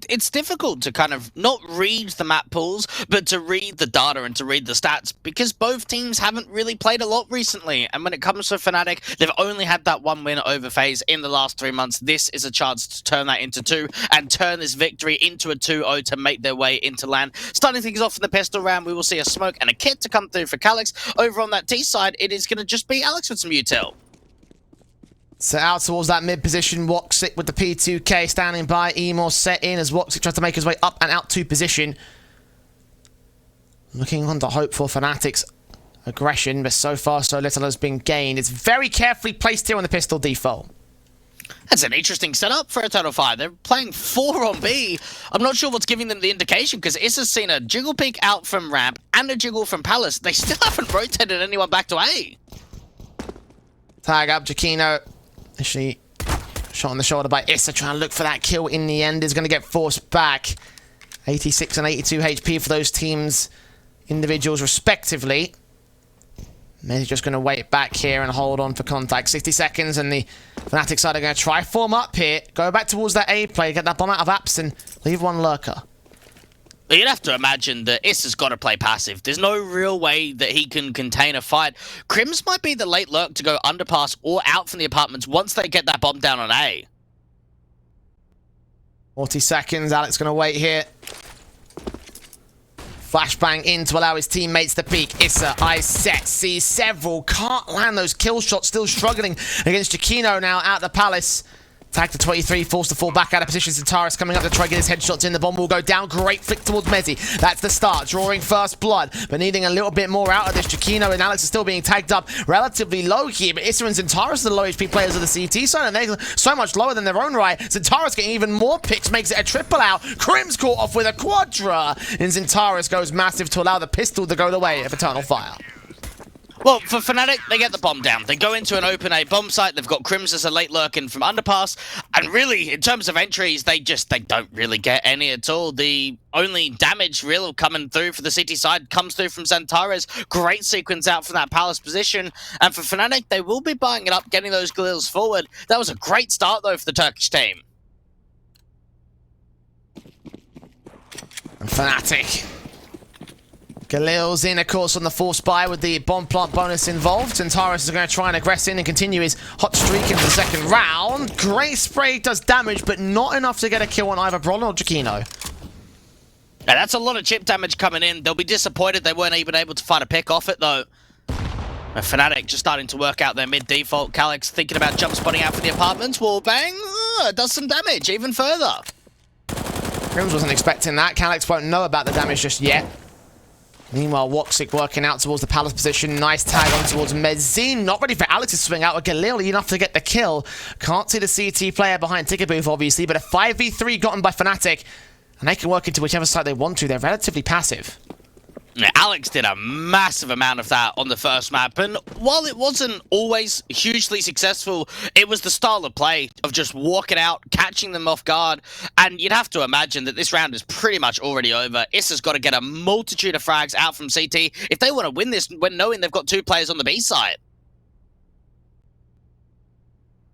it's difficult to kind of not read the map pools, but to read the data and to read the stats, because both teams haven't really played a lot recently. And when it comes to Fnatic, they've only had that one win over FaZe in the last 3 months. This is a chance to turn that into 2 and turn this victory into a 2-0 to make their way into LAN. Starting things off in the pistol round, we will see a smoke and a kit to come through for Calix. Over on that T side, it is going to just be Alex with some util. So out towards that mid position, Woxic with the P2K standing by. Emor set in as Woxic tries to make his way up and out to position. Looking on to hope for Fnatic's aggression, but so far so little has been gained. It's very carefully placed here on the pistol default. That's an interesting setup for Eternal Fire. They're playing 4 on B. I'm not sure what's giving them the indication, because Issa's seen a jiggle peek out from ramp and a jiggle from Palace. They still haven't rotated anyone back to A. Tag up, Jakino. Actually, shot on the shoulder by Issa, trying to look for that kill in the end. Is going to get forced back. 86 and 82 HP for those teams, individuals respectively. Maybe just going to wait back here and hold on for contact. 60 seconds, and the Fnatic side are going to try form up here. Go back towards that A play, get that bomb out of apps, and leave one lurker. You'd have to imagine that Issa's got to play passive. There's no real way that he can contain a fight. Crims might be the late lurk to go underpass or out from the apartments once they get that bomb down on A. 40 seconds, Alex going to wait here. Flashbang in to allow his teammates to peek. Issa, eyes set, sees several, can't land those kill shots, still struggling against Jakino now out the Palace. Tag to 23, forced to fall back out of position. Zentaris coming up to try to get his headshots in. The bomb will go down. Great flick towards Mezzi. That's the start. Drawing first blood, but needing a little bit more out of this. Jakino and Alex are still being tagged up relatively low here, but Issa and Zentaris are the low HP players of the CT side, and they're so much lower than their own right. Zentaris getting even more picks, makes it a triple out. Crim's caught off with a quadra, and Zentaris goes massive to allow the pistol to go the way of Eternal Fire. Well, for Fnatic, they get the bomb down. They go into an open A bomb site. They've got Crims as a late lurking from underpass. And really, in terms of entries, they don't really get any at all. The only damage really coming through for the CT side comes through from Zentaris. Great sequence out from that Palace position. And for Fnatic, they will be buying it up, getting those Galils forward. That was a great start, though, for the Turkish team. And Fnatic. Galil's in, of course, on the force buy with the bomb plant bonus involved. Zentaris is going to try and aggress in and continue his hot streak into the second round. Great spray does damage, but not enough to get a kill on either Brolin or Jakino. Now, that's a lot of chip damage coming in. They'll be disappointed they weren't even able to find a pick off it, though. Fnatic just starting to work out their mid-default. Calix thinking about jump spotting out for the apartments. Wallbang does some damage, even further. Crims wasn't expecting that. Calix won't know about the damage just yet. Meanwhile, Woxic working out towards the Palace position. Nice tag on towards Mezzine. Not ready for Alex to swing out with Galil enough to get the kill. Can't see the CT player behind Ticket Booth, obviously, but a 5v3 gotten by Fnatic. And they can work into whichever side they want to. They're relatively passive. Yeah, Alex did a massive amount of that on the first map, and while it wasn't always hugely successful, it was the style of play of just walking out, catching them off guard, and you'd have to imagine that this round is pretty much already over. Issa's got to get a multitude of frags out from CT if they want to win this when knowing they've got 2 players on the B side.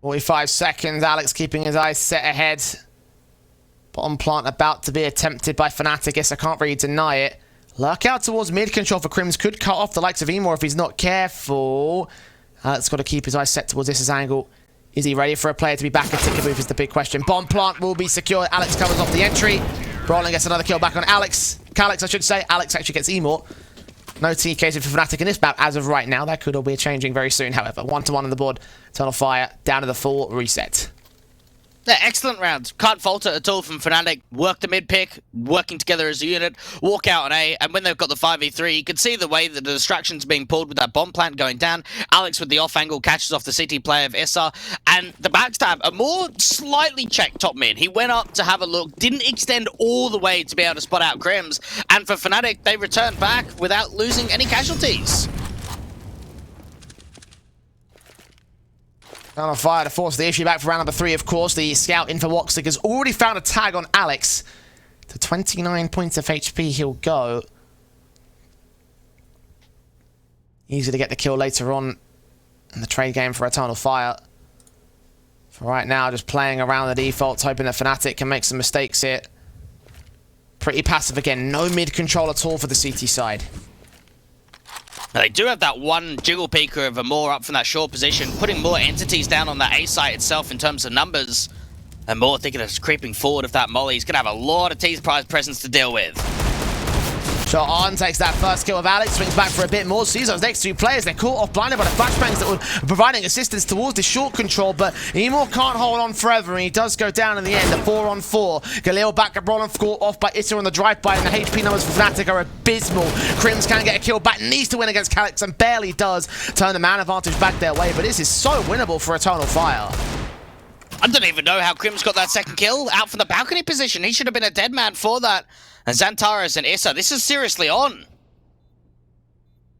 45 seconds, Alex keeping his eyes set ahead. Bottom plant about to be attempted by Fnatic. Issa can't really deny it. Lurk out towards mid control for Crims. Could cut off the likes of Emor if he's not careful. Alex got to keep his eyes set towards this angle. Is he ready for a player to be back at Ticket Booth is the big question. Bomb plant will be secured. Alex covers off the entry. Brolin gets another kill back on Alex. Calix, I should say. Alex actually gets Emor. No TKs for Fnatic in this map as of right now. That could all be changing very soon, however. 1-1 on the board. Eternal Fire down to the full reset. Yeah, excellent rounds. Can't falter at all from Fnatic. Work the mid-pick, working together as a unit, walk out on A, and when they've got the 5v3, you can see the way that the distraction's being pulled with that bomb plant going down. Alex with the off angle catches off the CT player of Issa, and the backstab, a more slightly checked top mid. He went up to have a look, didn't extend all the way to be able to spot out Crims, and for Fnatic, they returned back without losing any casualties. On fire to force the issue back for round number 3, of course. The scout in for Woxic has already found a tag on Alex. To 29 points of HP, he'll go. Easy to get the kill later on in the trade game for Eternal Fire. For right now, just playing around the defaults, hoping that Fnatic can make some mistakes here. pretty passive again. No mid control at all for the CT side. Now, they do have that one jiggle peeker of a more up from that short position, putting more entities down on that A site itself in terms of numbers. And more thinking of creeping forward of that molly. He's going to have a lot of T-Prize presence to deal with. Shot on, takes that first kill of Alex, swings back for a bit more, sees those next two players, they're caught off blinded by the flashbangs that were providing assistance towards the short control, but Emor can't hold on forever, and he does go down in the end, a 4-on-4. Galil back up, Roland off by Issa on the drive-by, and the HP numbers for Fnatic are abysmal. Crims can get a kill back, needs to win against Calyx, and barely does turn the man advantage back their way, but this is so winnable for Eternal Fire. I don't even know how Crims got that second kill out from the balcony position. He should have been a dead man for that. And Xantares and Issa, this is seriously on.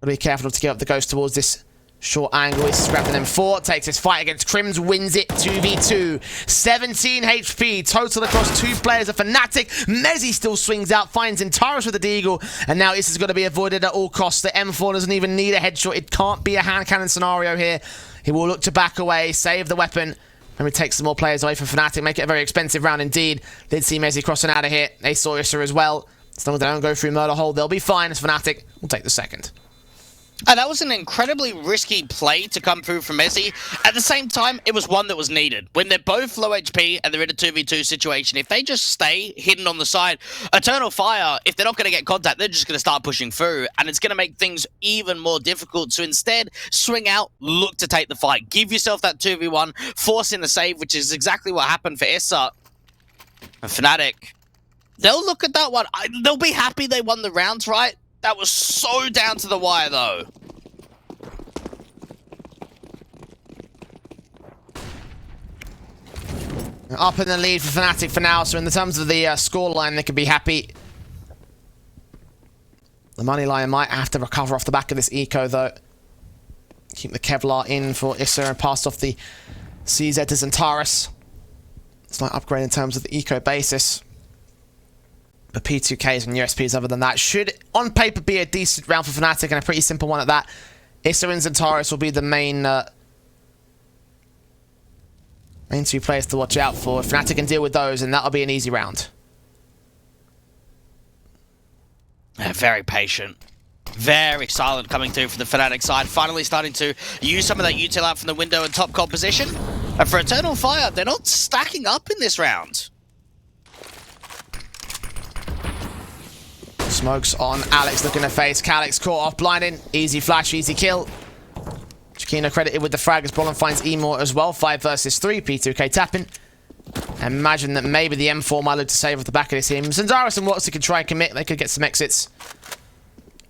Gotta be careful to get up the ghost towards this short angle. He's grabbing them 4, takes his fight against Crims, wins it 2v2. 17 HP total across 2 players. A Fnatic. Mezzi still swings out, finds Xantares with the deagle, and now Issa's got to be avoided at all costs. The M4 doesn't even need a headshot. It can't be a hand cannon scenario here. He will look to back away, save the weapon. Maybe take some more players away from Fnatic, make it a very expensive round indeed. Did see Mezzi crossing out of here. They saw Issa as well. As long as they don't go through Murder Hole, they'll be fine as Fnatic. We'll take the second. And that was an incredibly risky play to come through from Mezzi. At the same time, it was one that was needed. When they're both low HP and they're in a 2v2 situation, if they just stay hidden on the side, Eternal Fire, if they're not going to get contact, they're just going to start pushing through, and it's going to make things even more difficult. So instead, swing out, look to take the fight. Give yourself that 2v1, force in the save, which is exactly what happened for Issa. And Fnatic, they'll look at that one. They'll be happy they won the rounds, right? That was so down to the wire, though. Up in the lead for Fnatic for now, so in the terms of the scoreline, they could be happy. The money line might have to recover off the back of this eco, though. Keep the Kevlar in for Issa and pass off the CZ to Xantares. Slight upgrade in terms of the eco basis. The P2Ks and USPs other than that should, on paper, be a decent round for Fnatic, and a pretty simple one at that. Issa and Xantares will be the main 2 players to watch out for. If Fnatic can deal with those, and that'll be an easy round. Very patient. Very silent coming through for the Fnatic side. Finally starting to use some of that util out from the window and top cold position. And for Eternal Fire, they're not stacking up in this round. Smokes on Alex, looking to face Calyx, caught off blinding. Easy flash, easy kill. Chikino credited with the frag as Bolin finds Emor as well. 5 versus 3, P2K tapping. Imagine that maybe the M4 might look to save off the back of this team. Xantares and Watson could try and commit. They could get some exits.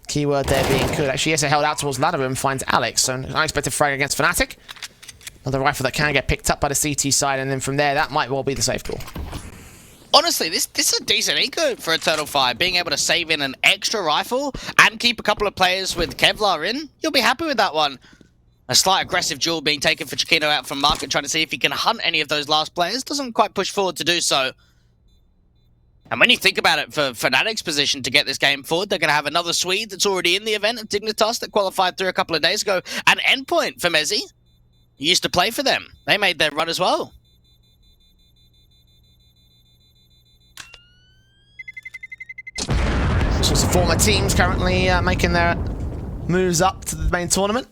Keyword there being could. Actually, Issa held out towards ladder room, finds Alex. So an unexpected frag against Fnatic. Another rifle that can get picked up by the CT side, and then from there, that might well be the safe call. Honestly, this is a decent eco for Eternal Fire. Being able to save in an extra rifle and keep a couple of players with Kevlar in, you'll be happy with that one. A slight aggressive duel being taken for Chikino out from market, trying to see if he can hunt any of those last players. Doesn't quite push forward to do so. And when you think about it, for Fnatic's position to get this game forward, they're going to have another Swede that's already in the event, Dignitas, that qualified through a couple of days ago. And Endpoint for Mezzi. He used to play for them. They made their run as well. So some former teams currently making their moves up to the main tournament.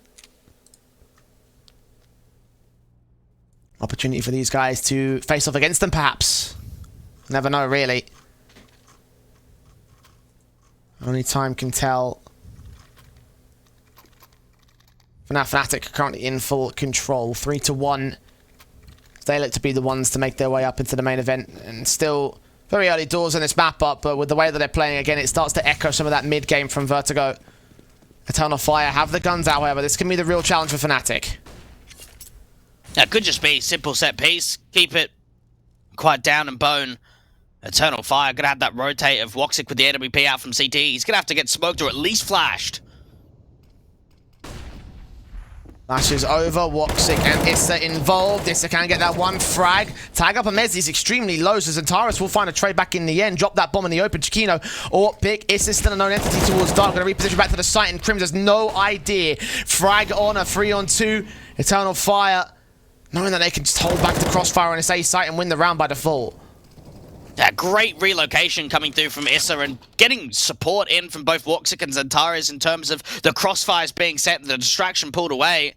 Opportunity for these guys to face off against them, perhaps. Never know, really. Only time can tell. For now, Fnatic are currently in full control. 3-1. They look to be the ones to make their way up into the main event. And still very early doors in this map up, but with the way that they're playing, again, it starts to echo some of that mid-game from Vertigo. Eternal Fire have the guns out, however. This can be the real challenge for Fnatic. That could just be simple set piece. Keep it quite down and bone. Eternal Fire gonna have that rotate of Woxic with the AWP out from CT. He's gonna have to get smoked or at least flashed. Flashes over, Woxic and Issa involved. Issa can get that one frag. Tag up on Mezzi is extremely low, so Xantares will find a trade back in the end. Drop that bomb in the open. Chikino or pick. Issa's still a known entity towards Dark. Gonna reposition back to the site, and Crims has no idea. Frag on a 3-on-2. Eternal Fire, knowing that they can just hold back the crossfire on this A site and win the round by default. Great relocation coming through from Issa and getting support in from both Woxic and Zantares in terms of the crossfires being set and the distraction pulled away.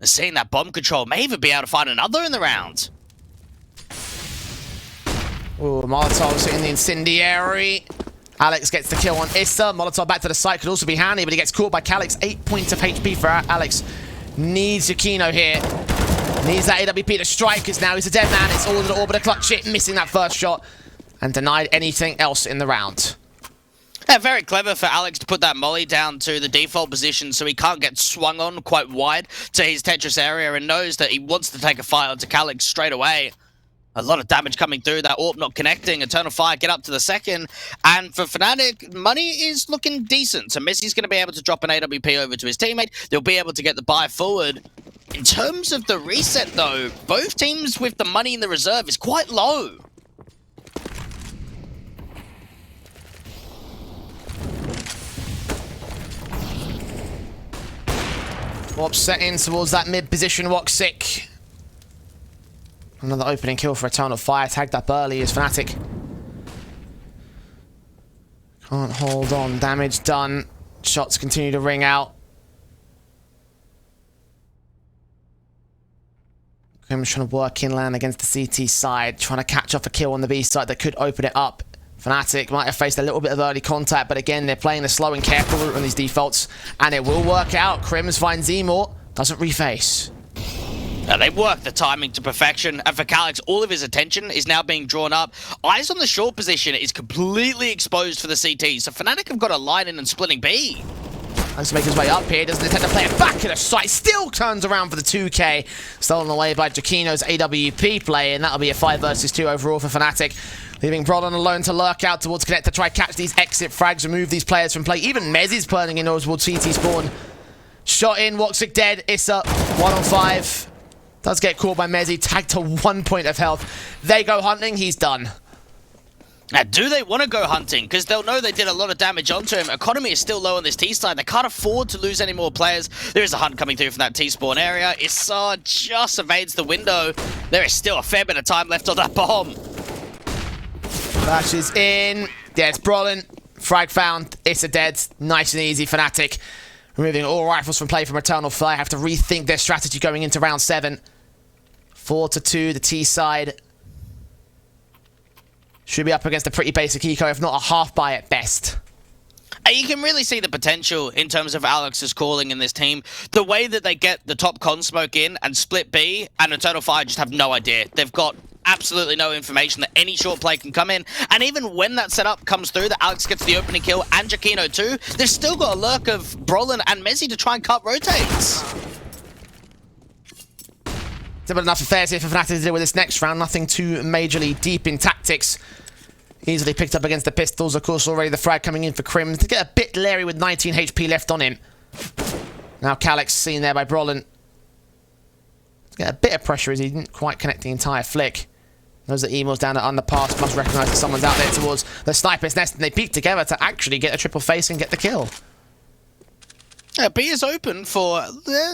And seeing that bomb control, may even be able to find another in the round. Ooh, Molotov's hitting the incendiary. Alex gets the kill on Issa. Molotov back to the site could also be handy, but he gets caught by Calix. 8 points of HP for Alex. Needs Yakino here. Needs that AWP to strike, because now he's a dead man. It's all in the orbiter clutch it, missing that first shot. And denied anything else in the round. Yeah, very clever for Alex to put that molly down to the default position so he can't get swung on quite wide to his Tetris area and knows that he wants to take a fight onto Calix straight away. A lot of damage coming through, that AWP not connecting, Eternal Fire get up to the second, and for Fnatic, money is looking decent. So Messi's going to be able to drop an AWP over to his teammate, they'll be able to get the buy forward. In terms of the reset though, both teams with the money in the reserve is quite low. Warp set in towards that mid position, Woxic. Another opening kill for Eternal Fire, tagged up early as Fnatic. Can't hold on, damage done. Shots continue to ring out. Grim's trying to work inland against the CT side, trying to catch off a kill on the B side that could open it up. Fnatic might have faced a little bit of early contact, but again, they're playing the slow and careful route on these defaults, and it will work out. Crims finds Zemor, doesn't reface. They work the timing to perfection, and for Calix, all of his attention is now being drawn up. Eyes on the short position is completely exposed for the CT, so Fnatic have got a line in and splitting B. Tries to make his way up here, doesn't attempt to play it back at a site, still turns around for the 2K. Stolen away by Jakino's AWP play, and that'll be a 5 versus 2 overall for Fnatic. Leaving Brolin alone to lurk out towards Connect to try catch these exit frags, remove these players from play. Even Mezzi's planning in towards CT spawn. Shot in, Woxic dead, Issa 1 on 5. Does get caught by Mezzi, tagged to 1 point of health. They go hunting, he's done. Now, do they want to go hunting? Because they'll know they did a lot of damage onto him. Economy is still low on this T side. They can't afford to lose any more players. There is a hunt coming through from that T spawn area. Issa just evades the window. There is still a fair bit of time left on that bomb. Flashes in. Yeah, it's Brolin. Frag found. Issa dead. Nice and easy, Fnatic. Removing all rifles from play from Eternal Fire. Have to rethink their strategy going into round 7. 4-2, the T side. Should be up against a pretty basic eco, if not a half buy at best. You can really see the potential in terms of Alex's calling in this team. The way that they get the top con smoke in and split B, and Eternal Fire just have no idea. They've got absolutely no information that any short play can come in. And even when that setup comes through, that Alex gets the opening kill and Jakino too, they've still got a lurk of Brolin and Mezzi to try and cut rotates. Simple enough affairs here for Fnatic to deal with this next round. Nothing too majorly deep in tactics. Easily picked up against the pistols. Of course, already the frag coming in for Crims. To get a bit leery with 19 HP left on him. Now Calix seen there by Brolin. To get a bit of pressure as he didn't quite connect the entire flick. Knows that Emo's down at underpass. Must recognise that someone's out there towards the sniper's nest. And they peek together to actually get a triple face and get the kill. B is open for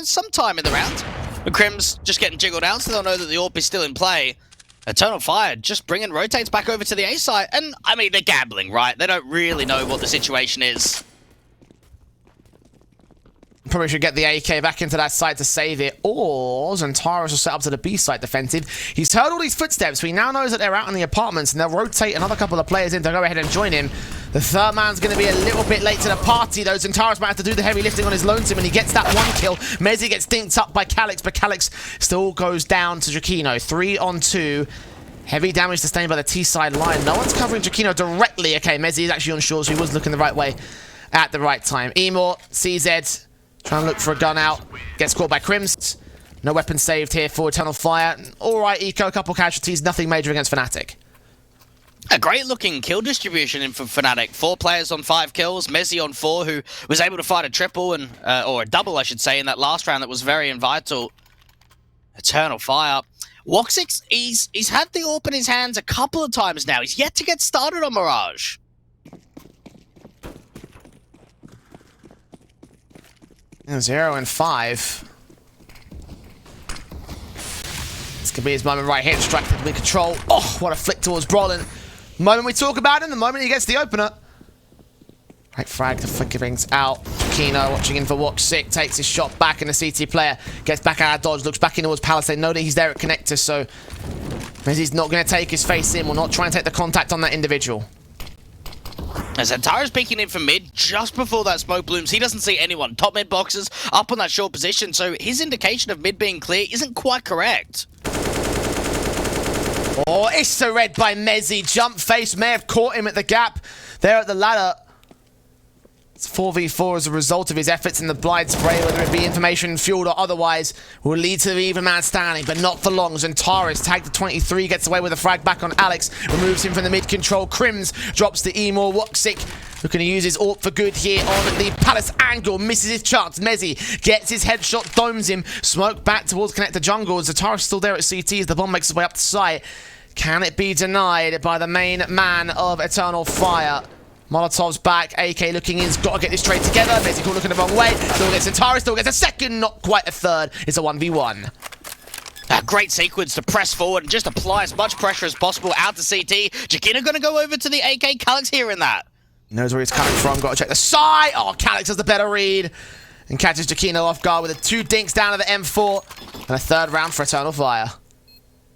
some time in the round. The Crim's just getting jiggled out, so they'll know that the AWP is still in play. Eternal Fire just bringing rotates back over to the A side. And, I mean, they're gambling, right? They don't really know what the situation is. Probably should get the AK back into that site to save it. Or Zantares will set up to the B site defensive. He's heard all these footsteps, so he now knows that they're out in the apartments, and they'll rotate another couple of players in to go ahead and join him. The third man's going to be a little bit late to the party, though. Zantares might have to do the heavy lifting on his lonesome, and he gets that one kill. Mezzi gets dinked up by Calix, but Calix still goes down to Jakino. 3 on 2. Heavy damage sustained by the T side line. No one's covering Jakino directly. Okay, Mezzi is actually on short, so he was looking the right way at the right time. Emo, CZ, trying to look for a gun out. Gets caught by Crims. No weapon saved here for Eternal Fire. Alright, Eco, a couple casualties. Nothing major against Fnatic. A great looking kill distribution in for Fnatic. 4 players on 5 kills. Mezzi on 4, who was able to fight a triple, and or a double, I should say, in that last round that was very vital. Eternal Fire. Woxic, he's had the AWP in his hands a couple of times now. He's yet to get started on Mirage. 0 and 5. This could be his moment right here. Distracted with control. Oh, what a flick towards Brolin. The moment we talk about him, the moment he gets the opener. Right, frag, the flicker rings out. Kino watching in for Woxic, takes his shot back, and the CT player gets back out of dodge, looks back in towards Palace. They know that he's there at connector, so Mezzi's not going to take his face in, will not try and take the contact on that individual. As Antara's peeking in from mid just before that smoke blooms, he doesn't see anyone. Top mid boxes up on that short position, so his indication of mid being clear isn't quite correct. Oh, Issa read by Mezzi. Jump face may have caught him at the gap there at the ladder. It's 4v4 as a result of his efforts in the blind spray, whether it be information fueled or otherwise, will lead to the even man standing, but not for long. Zantaris tagged the 23, gets away with a frag back on Alex, removes him from the mid control. Crims drops the Emor. Woxic looking to use his ult for good here on the Palace angle, misses his chance. Mezzi gets his headshot, domes him, smoke back towards connector jungle. Zantaris still there at CT as the bomb makes its way up the site. Can it be denied by the main man of Eternal Fire? Molotov's back, AK looking in, he's got to get this trade together. Mezzi looking the wrong way, still gets Antara, still gets a second, not quite a third. It's a 1v1. A great sequence to press forward and just apply as much pressure as possible out to CT. Jakina going to go over to the AK, Calyx hearing that. Knows where he's coming from, got to check the side. Oh, Calyx has the better read and catches Jakino off guard with the 2 dinks down to the M4 and a third round for Eternal Fire.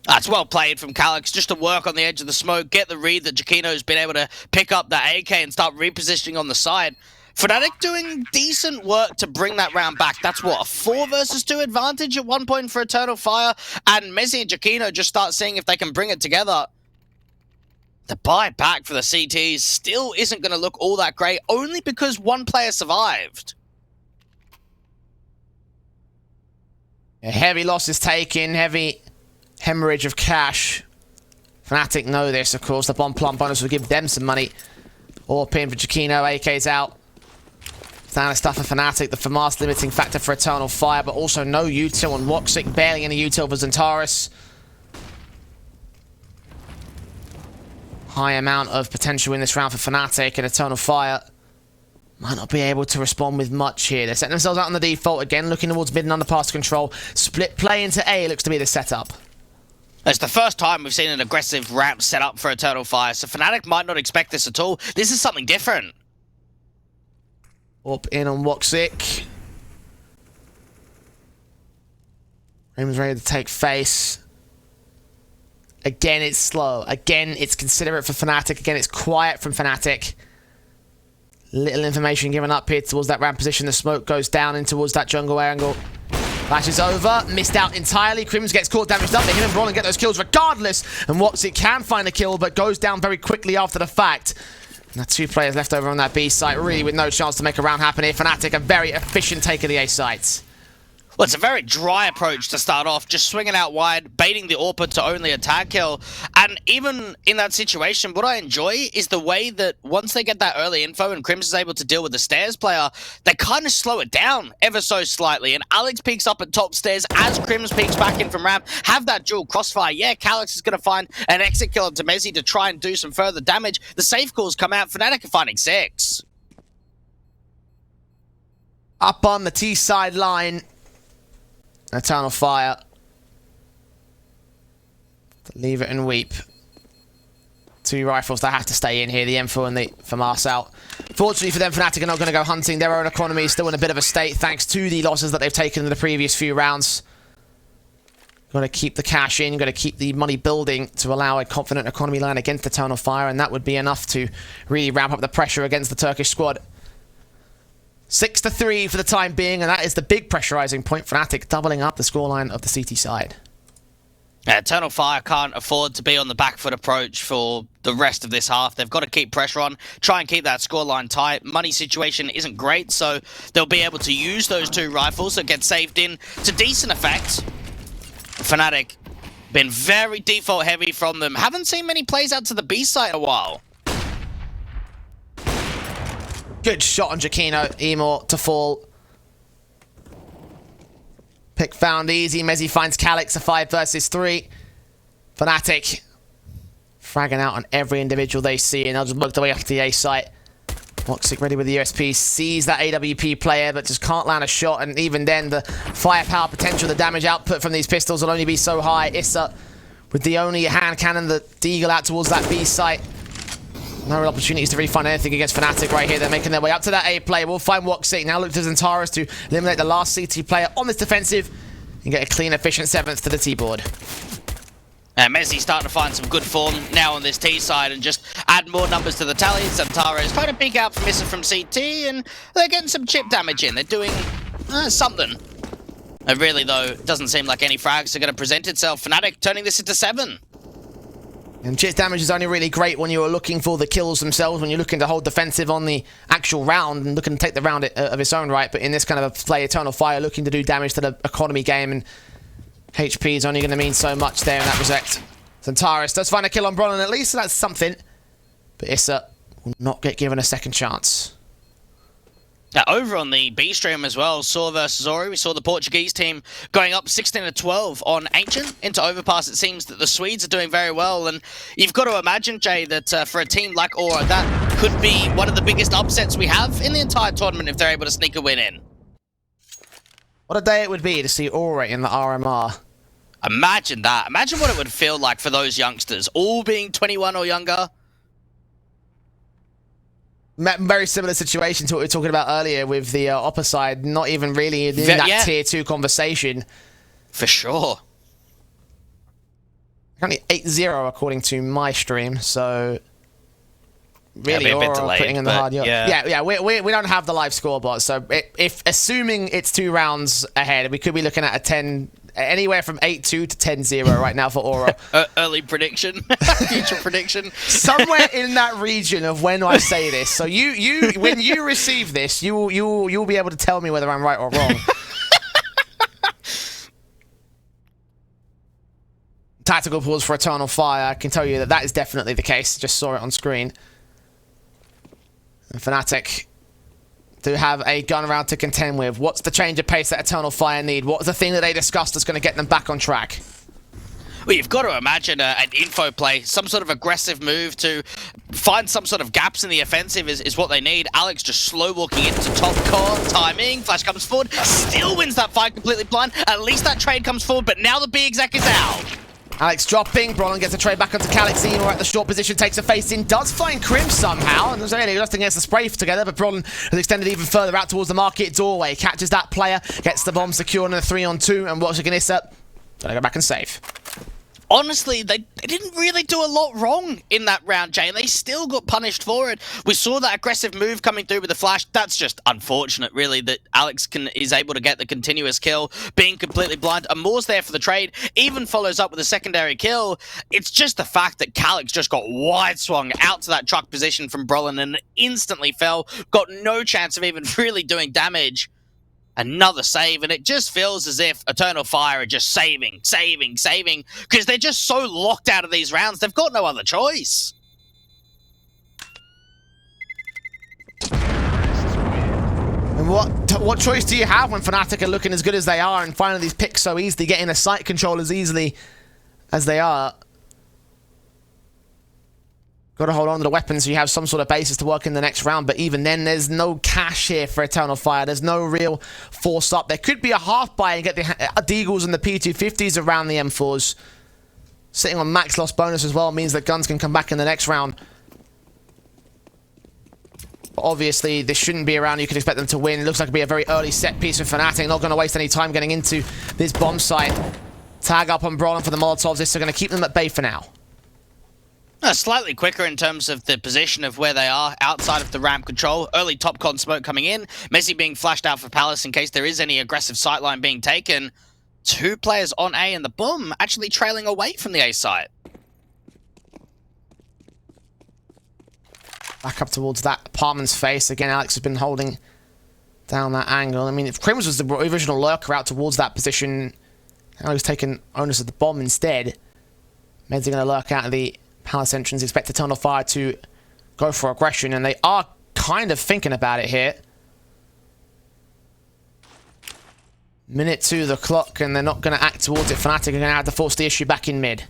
That's well played from Calyx, just to work on the edge of the smoke, get the read that Jakino's been able to pick up that AK and start repositioning on the side. fnatic doing decent work to bring that round back. That's what, a 4 versus 2 advantage at one point for Eternal Fire, and Mezzi and Jakino just start seeing if they can bring it together. The buy back for the CTs still isn't going to look all that great, only because one player survived. A heavy loss is taken, heavy hemorrhage of cash. fnatic know this, of course. The bomb plant bonus will give them some money. Or pin for Jakino, AK's out. Standard stuff for fnatic, the FAMAS limiting factor for Eternal Fire, but also no util on Woxic, barely any util for Zantaris. High amount of potential in this round for fnatic, and Eternal Fire might not be able to respond with much here. They're setting themselves out on the default again, looking towards mid and underpass control. Split play into A looks to be the setup. It's the first time we've seen an aggressive ramp set up for Eternal Fire, so fnatic might not expect this at all. This is something different. Up in on Woxic. Raymond's ready to take face. Again, it's slow. Again, it's considerate for fnatic. Again, it's quiet from fnatic. Little information given up here towards that ramp position. The smoke goes down in towards that jungle angle. Flashes over, missed out entirely. Crims gets caught, damaged up, but him and Brawlin get those kills regardless. And Woxic can find a kill, but goes down very quickly after the fact. And the 2 players left over on that B site, really with no chance to make a round happen here. fnatic, a very efficient take of the A sites. Well, it's a very dry approach to start off, just swinging out wide, baiting the AWPer to only a tag kill. And even in that situation, what I enjoy is the way that once they get that early info and Crims is able to deal with the stairs player, they kind of slow it down ever so slightly. And Alex peeks up at top stairs as Crims peeks back in from ramp, have that dual crossfire. Yeah, Calyx is going to find an exit kill into Mezzi to try and do some further damage. The safe calls come out, fnatic are finding 6. Up on the T side line. Eternal Fire. Leave it and weep. 2 rifles that have to stay in here. The M4 and the FAMAS out. Fortunately for them, fnatic are not going to go hunting. Their own economy is still in a bit of a state thanks to the losses that they've taken in the previous few rounds. Got to keep the cash in. Got to keep the money building to allow a confident economy line against Eternal Fire, and that would be enough to really ramp up the pressure against the Turkish squad. 6-3 for the time being, and that is the big pressurizing point. fnatic doubling up the scoreline of the CT side. Eternal Fire can't afford to be on the back foot approach for the rest of this half. They've got to keep pressure on, try and keep that scoreline tight. Money situation isn't great, so they'll be able to use those 2 rifles that get saved in to decent effect. fnatic been very default heavy from them. Haven't seen many plays out to the B site in a while. Good shot on Jakino. Emor to fall. Pick found easy. Mezzi finds Calyx, a 5 versus 3. fnatic fragging out on every individual they see, and they'll just work their way up to the A site. Woxic ready with the USP, sees that AWP player, but just can't land a shot, and even then, the firepower potential, the damage output from these pistols will only be so high. Issa with the only hand cannon, the Deagle out towards that B site. No real opportunities to really find anything against fnatic right here. They're making their way up to that A play. We'll find Woxic. Now look to Xantares to eliminate the last CT player on this defensive and get a clean, efficient 7th to the T-board. And Messi starting to find some good form now on this T side and just add more numbers to the tally. Xantares trying to peek out from Missa from CT, and they're getting some chip damage in. They're doing something. And really, though, it doesn't seem like any frags are going to present itself. fnatic turning this into 7. And chip damage is only really great when you're looking for the kills themselves, when you're looking to hold defensive on the actual round and looking to take the round of its own right. But in this kind of a play, Eternal Fire looking to do damage to the economy game, and HP is only going to mean so much there in that respect. Xantares does find a kill on Bronn, at least, so that's something. But Issa will not get given a second chance. Now, over on the B stream as well, Saw versus Ori, we saw the Portuguese team going up 16-12 on Ancient into Overpass. It seems that the Swedes are doing very well, and you've got to imagine, Jay, that for a team like Aura, that could be one of the biggest upsets we have in the entire tournament if they're able to sneak a win in. What a day it would be to see Ori in the RMR. Imagine that. Imagine what it would feel like for those youngsters, all being 21 or younger. Very similar situation to what we were talking about earlier with the Oppa side, not even really in that tier 2 conversation. For sure. Currently 8-0 according to my stream, so really a bit Aura delayed, putting in the hard yards. yeah. We don't have the live scoreboard, so if assuming it's 2 rounds ahead, we could be looking at a 10, anywhere from 8-2 to 10-0 right now for Aura. Early prediction, future prediction. Somewhere in that region of when I say this. So you when you receive this, you'll be able to tell me whether I'm right or wrong. Tactical pause for Eternal Fire. I can tell you that that is definitely the case. Just saw it on screen. And fnatic do have a gun round to contend with. What's the change of pace that Eternal Fire need? What's the thing that they discussed that's going to get them back on track? Well, you've got to imagine an info play, some sort of aggressive move to find some sort of gaps in the offensive is what they need. Alex just slow walking into top core, timing, flash comes forward, still wins that fight completely blind. At least that trade comes forward, but now the B exec is out. Alex dropping, Bronn gets a trade back onto Calixine, or at the short position, takes a face in, does find Crim somehow, and there's only nothing against the spray together, but Bronn has extended even further out towards the market doorway, catches that player, gets the bomb secured in a 3-on-2, and Woxic and Issa gonna go back and save. Honestly, they didn't really do a lot wrong in that round, Jay, and they still got punished for it. We saw that aggressive move coming through with the flash. That's just unfortunate, really, that Alex is able to get the continuous kill, being completely blind. Amour's there for the trade, even follows up with a secondary kill. It's just the fact that Calix just got wide swung out to that truck position from Brolin and instantly fell, got no chance of even really doing damage. Another save, and it just feels as if Eternal Fire are just saving, because they're just so locked out of these rounds, they've got no other choice. And what choice do you have when fnatic are looking as good as they are and finding these picks so easily, getting a site control as easily as they are? Got to hold on to the weapons so you have some sort of basis to work in the next round, but even then, there's no cash here for Eternal Fire. There's no real force up. There could be a half buy and get the Deagles and the P250s around the M4s. Sitting on max loss bonus as well means that guns can come back in the next round. But obviously, this shouldn't be around. You could expect them to win. It looks like it'll be a very early set piece for fnatic. Not going to waste any time getting into this bomb site. Tag up on Bronn for the Molotovs. This is going to keep them at bay for now. Slightly quicker in terms of the position of where they are outside of the ramp control. Early top con smoke coming in. Messi being flashed out for Palace in case there is any aggressive sightline being taken. 2 players on A and the bomb actually trailing away from the A site. Back up towards that apartment's face. Again, Alex has been holding down that angle. I mean, if Crims was the original lurker out towards that position, now he's taking onus of the bomb instead. Meds are going to lurk out of the Palace entrance, expect Eternal Fire to go for aggression, and they are kind of thinking about it here. Minute 2 the clock, and they're not going to act towards it. fnatic are going to have to force the issue back in mid.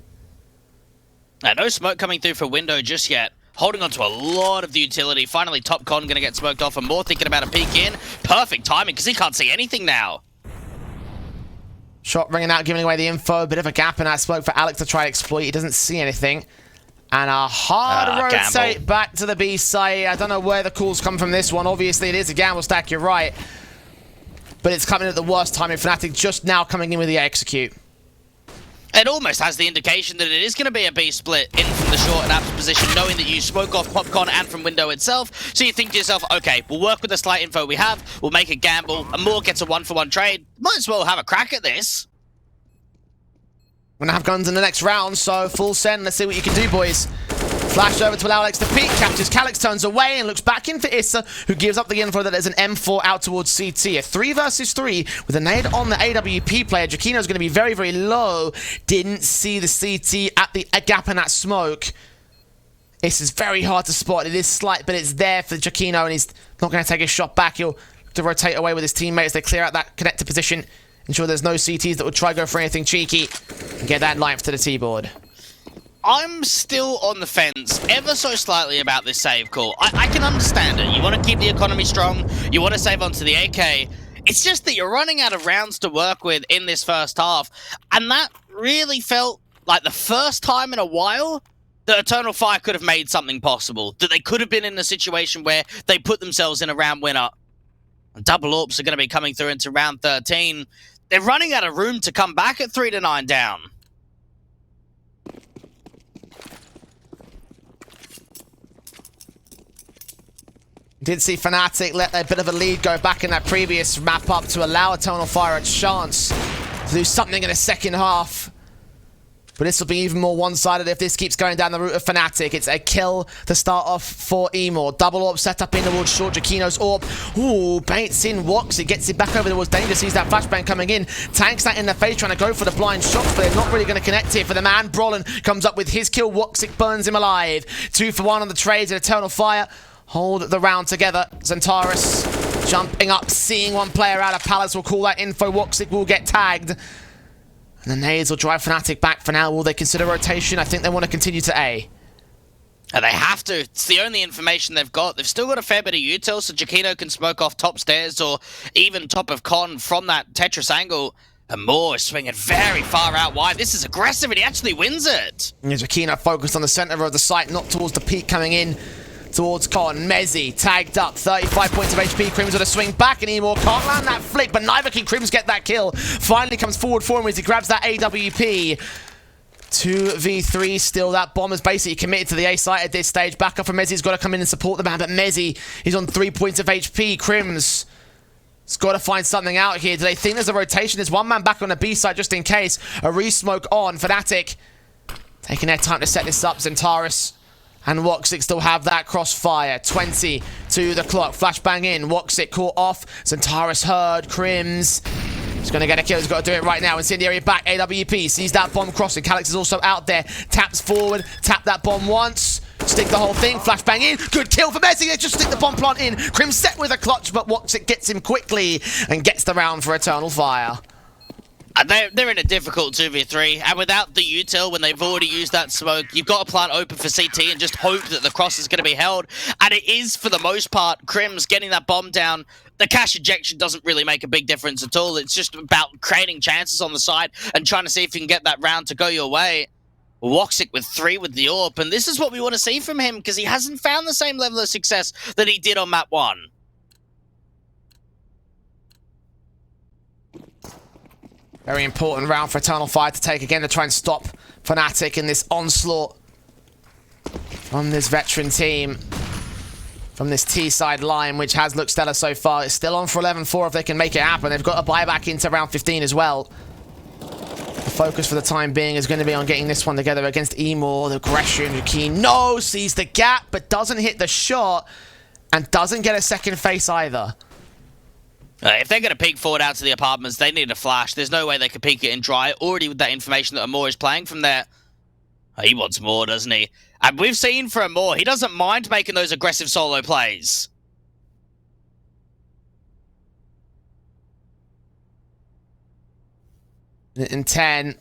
No smoke coming through for window just yet. Holding on to a lot of the utility. Finally, top con going to get smoked off, and more thinking about a peek in. Perfect timing, because he can't see anything now. Shot ringing out, giving away the info. Bit of a gap in that smoke for Alex to try to exploit. He doesn't see anything. And a hard rotate gamble. back to the B side. I don't know where the calls come from this one. Obviously, it is a gamble stack, you're right. But it's coming at the worst time in fnatic, just now coming in with the execute. It almost has the indication that it is going to be a B split in from the short and apps position, knowing that you smoke off Popcorn and from window itself. So you think to yourself, okay, we'll work with the slight info we have, we'll make a gamble, and Moore gets a 1-for-1 trade. Might as well have a crack at this. We're gonna have guns in the next round, so full send. Let's see what you can do, boys. Flash over to allow Alex to peek, captures Calyx, turns away and looks back in for Issa, who gives up the info that there's an M4 out towards CT. A 3 versus 3 with a nade on the AWP player. Jakino's going to be very, very low. Didn't see the CT at the gap in that smoke. Issa's very hard to spot. It is slight, but it's there for Jakino, and he's not going to take a shot back. He'll have to rotate away with his teammates. They clear out that connector position, ensure there's no CTs that would try to go for anything cheeky, and get that life to the T-board. I'm still on the fence ever so slightly about this save call. I can understand it. You want to keep the economy strong. You want to save onto the AK. It's just that you're running out of rounds to work with in this first half. And that really felt like the first time in a while that Eternal Fire could have made something possible. That they could have been in a situation where they put themselves in a round winner. And double AWPs are going to be coming through into round 13. They're running out of room to come back at 3-9 down. Did see fnatic let a bit of a lead go back in that previous map up to allow Eternal Fire a chance to do something in the second half. But this will be even more one-sided if this keeps going down the route of fnatic. It's a kill to start off for Emor. Double AWP set up in towards short. Jakino's AWP. Ooh, baits in Wox. It gets it back over towards danger. Sees that flashbang coming in. Tanks that in the face, trying to go for the blind shots, but they're not really going to connect here for the man. Brolin comes up with his kill. Woxic burns him alive. 2-for-1 on the trades and Eternal Fire hold the round together. Xantares jumping up, seeing one player out of Palace will call that info. Woxic will get tagged. And the nades will drive fnatic back for now. Will they consider rotation? I think they want to continue to A. And they have to. It's the only information they've got. They've still got a fair bit of util, so Jakino can smoke off top stairs or even top of con from that Tetris angle. And Moore is swinging very far out wide. This is aggressive, and he actually wins it. And Jakino focused on the center of the site, not towards the peak coming in. Towards Con. Mezzi tagged up, 35 points of HP. Crims with a swing back, and Emor can't land that flick, but neither can Crims get that kill. Finally comes forward for him as he grabs that AWP. 2v3 still. That bomb is basically committed to the A site at this stage. Back up for Mezzi's got to come in and support the man, but Mezzi is on 3 points of HP. Crims has got to find something out here. Do they think there's a rotation? There's one man back on the B side just in case. A re-smoke on. fnatic taking their time to set this up. Xantares and Woxic still have that crossfire. 20 to the clock. Flashbang in. Woxic caught off. Xantares heard. Crims. He's going to get a kill. He's got to do it right now. Incendiary back. AWP sees that bomb crossing. Calyx is also out there. Taps forward. Tap that bomb once. Stick the whole thing. Flashbang in. Good kill for Messi. They just stick the bomb plant in. Crims set with a clutch, but Woxic gets him quickly and gets the round for Eternal Fire. They're in a difficult 2v3, and without the util, when they've already used that smoke, you've got a plant open for CT and just hope that the cross is going to be held. And it is, for the most part, Crims getting that bomb down. The cash ejection doesn't really make a big difference at all. It's just about creating chances on the side and trying to see if you can get that round to go your way. Woxic with 3 with the AWP, and this is what we want to see from him, because he hasn't found the same level of success that he did on map 1. Very important round for Eternal Fire to take again to try and stop fnatic in this onslaught from this veteran team, from this T-side line, which has looked stellar so far. It's still on for 11-4 if they can make it happen. They've got a buyback into round 15 as well. The focus for the time being is going to be on getting this one together against Emor. The aggression, Jakino sees the gap, but doesn't hit the shot, and doesn't get a second face either. If they're going to peek forward out to the apartments, they need a flash. There's no way they could peek it in dry. Already with that information that Amor is playing from there. He wants more, doesn't he? And we've seen from Amor, he doesn't mind making those aggressive solo plays. In 10.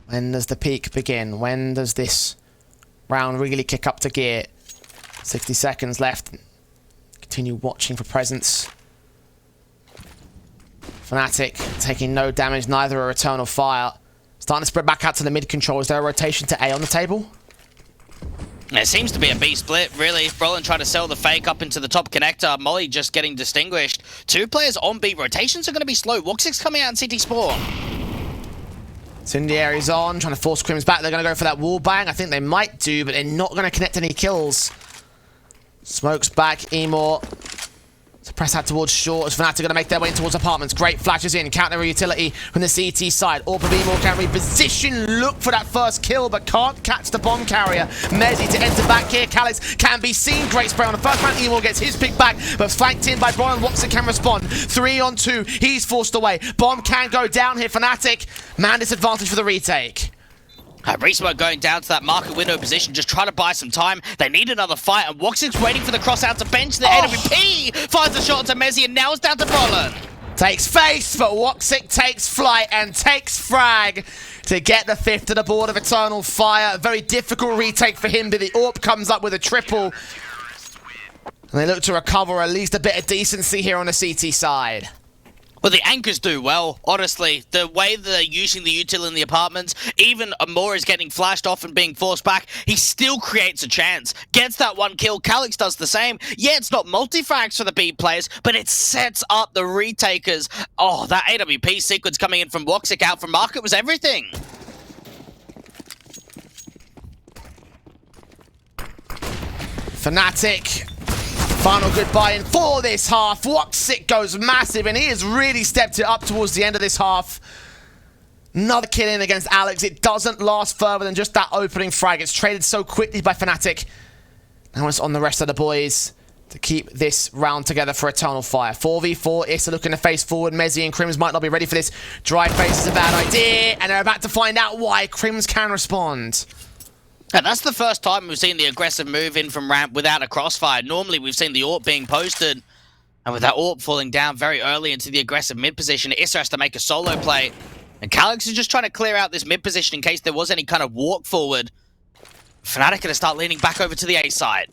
When does the peak begin? When does this round really kick up to gear? 60 seconds left. Continue watching for presence. fnatic taking no damage, neither are Eternal Fire. Starting to spread back out to the mid control. Is there a rotation to A on the table? It seems to be a B split, really. Brolin trying to sell the fake up into the top connector. Molly just getting distinguished. 2 players on B. Rotations are going to be slow. Woxic's coming out in CT spawn. Incendiary's on, trying to force Crims back. They're going to go for that wall bang. I think they might do, but they're not going to connect any kills. Smokes back, Emor. To press out towards short as fnatic going to make their way in towards apartments. Great flashes in, counter utility from the CT side. Orb of Emor can reposition, look for that first kill, but can't catch the bomb carrier. Mezzi to enter back here. Calix can be seen. Great spray on the first round. Emor gets his pick back, but flanked in by Brian. Watson can respond. 3 on 2. He's forced away. Bomb can go down here. fnatic, man disadvantage for the retake. Resmoke going down to that market window position, just trying to buy some time. They need another fight, and Woxic's waiting for the cross out to bench. The AWP finds a shot to Mezzi, and now it's down to Brolin. Takes face, but Woxic takes flight and takes frag to get the 5th to the board of Eternal Fire. A very difficult retake for him, but the AWP comes up with a triple. And they look to recover at least a bit of decency here on the CT side. Well, the anchors do well, honestly. The way that they're using the util in the apartments, even Amor is getting flashed off and being forced back, he still creates a chance. Gets that 1 kill, Calix does the same. Yeah, it's not multi-frags for the B players, but it sets up the retakers. Oh, that AWP sequence coming in from Woxic out from market was everything. fnatic. Final goodbye in for this half. Woxic goes massive, and he has really stepped it up towards the end of this half. Another kill in against Alex. It doesn't last further than just that opening frag. It's traded so quickly by fnatic. Now it's on the rest of the boys to keep this round together for Eternal Fire. 4v4, Issa looking to face forward. Mezzi and Crims might not be ready for this. Dry face is a bad idea, and they're about to find out why. Crims can respond. And that's the first time we've seen the aggressive move in from ramp without a crossfire. Normally we've seen the AWP being posted, and with that AWP falling down very early into the aggressive mid position, Issa has to make a solo play. And Calix is just trying to clear out this mid position in case there was any kind of walk forward. fnatic going to start leaning back over to the A side.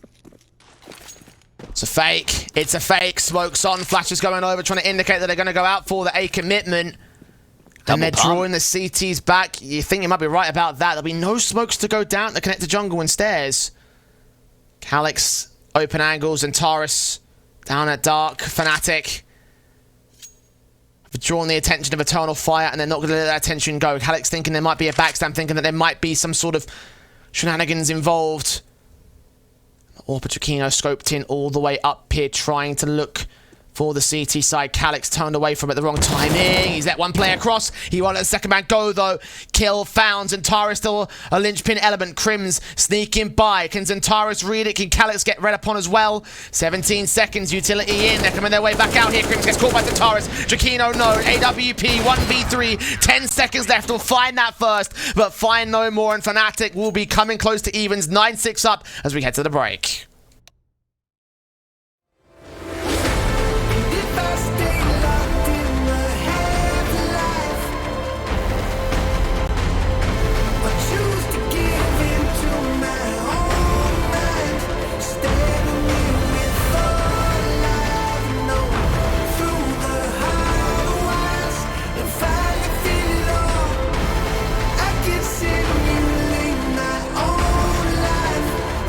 It's a fake. It's a fake. Smoke's on. Flash is going over, trying to indicate that they're going to go out for the A commitment. And they're drawing the CTs back. You think you might be right about that. There'll be no smokes to go down to connect to jungle and stairs. Calix, open angles, and Taurus down at dark. fnatic have drawn the attention of Eternal Fire, and they're not going to let that attention go. Calix thinking there might be a backstab, thinking that there might be some sort of shenanigans involved. Or Petruchino scoped in all the way up here, trying to look for the CT side. Calix turned away from it at the wrong timing. He's let 1 player across. He won't let the second man go, though. Kill found. Zentaris still a linchpin element. Crims sneaking by. Can Zentaris read it? Can Calix get read upon as well? 17 seconds. Utility in. They're coming their way back out here. Crims gets caught by Zentaris. Drakino, no. AWP, 1v3. 10 seconds left. We'll find that first, but find no more. And fnatic will be coming close to evens. 9-6 up as we head to the break.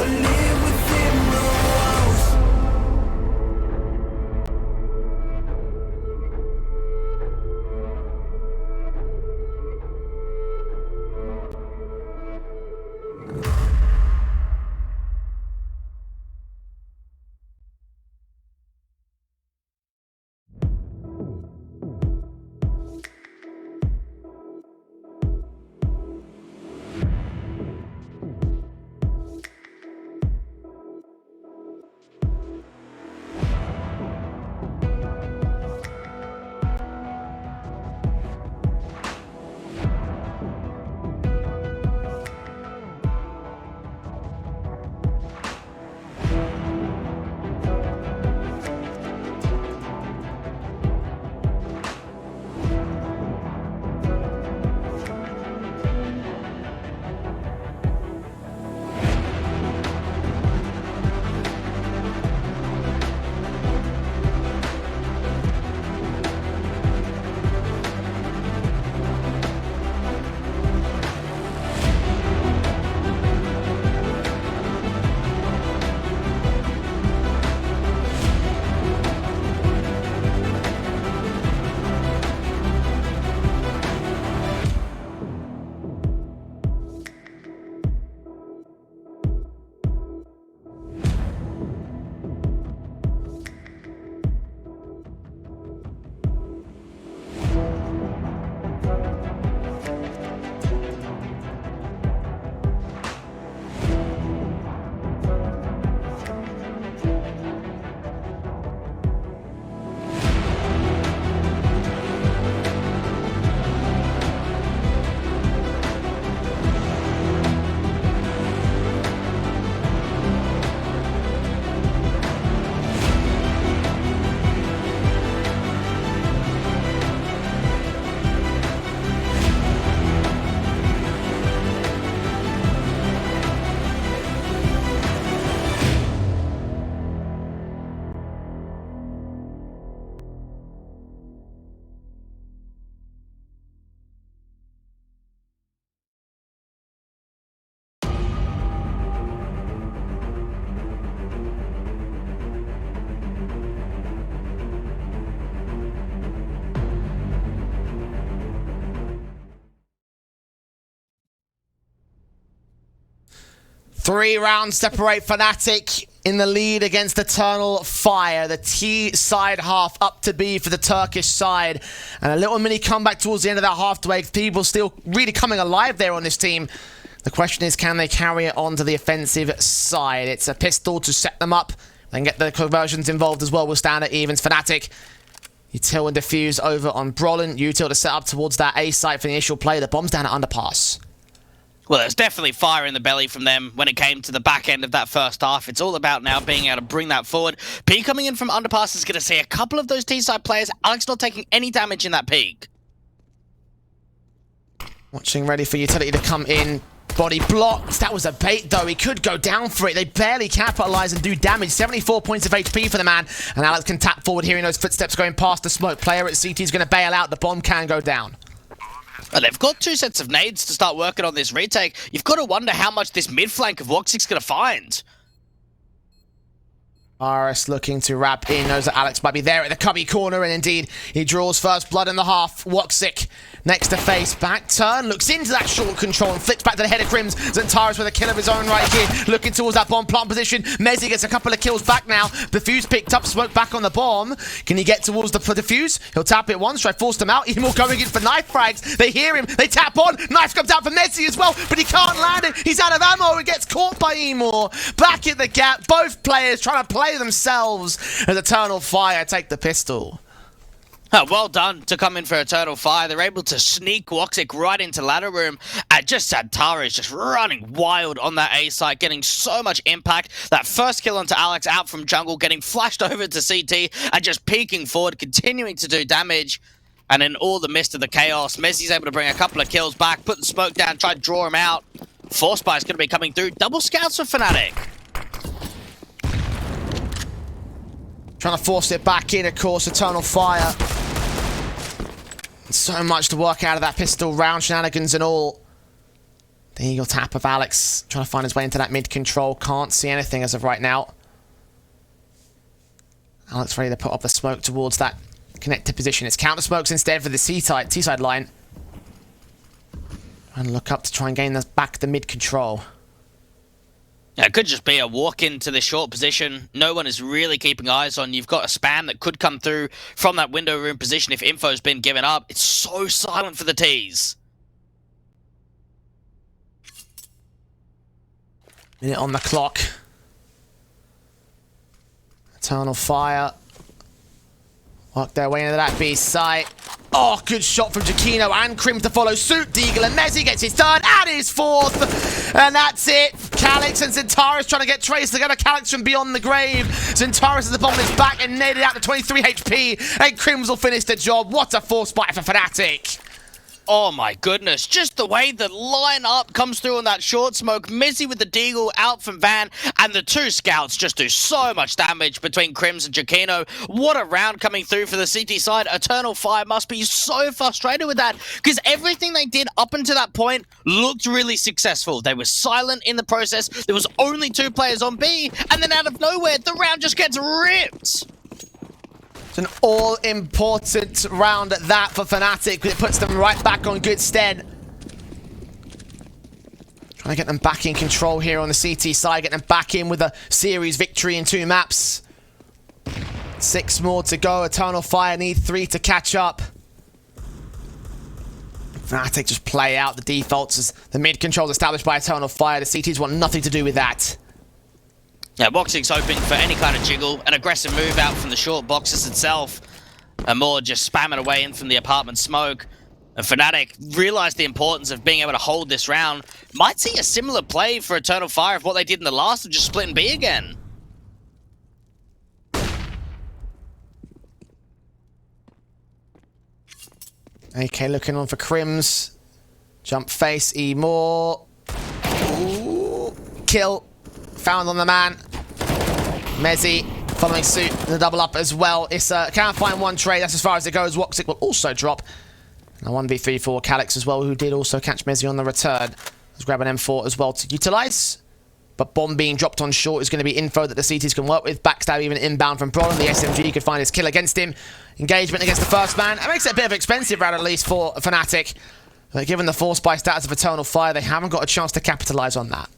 Live within 3 rounds separate fnatic in the lead against Eternal Fire. The T side half up to B for the Turkish side. And a little mini comeback towards the end of that half to make people still really coming alive there on this team. The question is, can they carry it on to the offensive side? It's a pistol to set them up. They can get the conversions involved as well. We'll stand at evens. fnatic. Util and defuse over on Brolin. Util to set up towards that A site for the initial play. The bomb's down at underpass. Well, there's definitely fire in the belly from them when it came to the back end of that first half. It's all about now being able to bring that forward. P coming in from underpass is going to see a couple of those T-side players. Alex not taking any damage in that peak. Watching ready for utility to come in. Body blocked. That was a bait though. He could go down for it. They barely capitalize and do damage. 74 points of HP for the man. And Alex can tap forward, hearing those footsteps going past the smoke. Player at CT is going to bail out. The bomb can go down. Well, they've got 2 sets of nades to start working on this retake. You've got to wonder how much this mid flank of Woxic's going to find. RS looking to wrap in, knows that Alex might be there at the cubby corner, and indeed, he draws first blood in the half. Woxic next to face, back turn, looks into that short control and flicks back to the head of Crims. Xantares with a kill of his own right here, looking towards that bomb plant position. Mezzi gets a couple of kills back now. Defuse picked up, smoke back on the bomb. Can he get towards the defuse? He'll tap it once, try to force them out. Emil going in for knife frags. They hear him, they tap on. Knife comes out for Mezzi as well, but he can't land it. He's out of ammo and gets caught by Emil. Back at the gap, both players trying to play themselves as Eternal Fire take the pistol. Oh, well done to come in for Eternal Fire. They're able to sneak Woxic right into ladder room. And just Xantares just running wild on that A site, getting so much impact. That first kill onto Alex out from jungle, getting flashed over to CT and just peeking forward, continuing to do damage. And in all the mist of the chaos, Messi's able to bring a couple of kills back, put the smoke down, try to draw him out. Force Buy is going to be coming through. Double scouts for fnatic. Trying to force it back in, of course, Eternal Fire. So much to work out of that pistol round, shenanigans and all. The eagle tap of Alex, trying to find his way into that mid control. Can't see anything as of right now. Alex ready to put up the smoke towards that connected position. It's counter smokes instead for the T-side line. And look up to try and gain back the mid control. Yeah, it could just be a walk into the short position. No one is really keeping eyes on. You've got a spam that could come through from that window room position if info's been given up. It's so silent for the T's. Minute on the clock. Eternal Fire. Work their way into that B site. Oh, good shot from Jaquino and Crim to follow suit. Deagle and Mezzi gets his third and his fourth. And that's it. Calix and Xantares trying to get traced together. Calix from beyond the grave. Xantares as the bomb is back and nailed it out to 23 HP. And Crims will finish the job. What a force buy for fnatic. Oh my goodness, just the way the line-up comes through on that short smoke. Mizzy with the deagle out from Van, and the 2 scouts just do so much damage between Crims and Jaquino. What a round coming through for the CT side. Eternal Fire must be so frustrated with that, because everything they did up until that point looked really successful. They were silent in the process. There was only 2 players on B, and then out of nowhere, the round just gets ripped. It's an all-important round at that for fnatic. It puts them right back on good stead. Trying to get them back in control here on the CT side. Get them back in with a series victory in 2 maps. 6 more to go. Eternal Fire need 3 to catch up. fnatic just play out the defaults as the mid controls established by Eternal Fire. The CTs want nothing to do with that. Yeah, Woxic's hoping for any kind of jiggle, an aggressive move out from the short boxes itself, and more just spamming away in from the apartment smoke. And fnatic realised the importance of being able to hold this round. Might see a similar play for Eternal Fire of what they did in the last of just splitting B again. AK looking on for Crims. Jump face, E more. Ooh, kill. Found on the man. Mezzi following suit, the double up as well. Issa can't find 1 trade, that's as far as it goes. Woxic will also drop. And a 1v3 for Calix as well, who did also catch Mezzi on the return. Let's grab an M4 as well to utilise. But bomb being dropped on short is going to be info that the CTs can work with. Backstab even inbound from Brolin. The SMG could find his kill against him. Engagement against the first man. It makes it a bit of an expensive round at least for fnatic. But given the force buy status of Eternal Fire, they haven't got a chance to capitalise on that.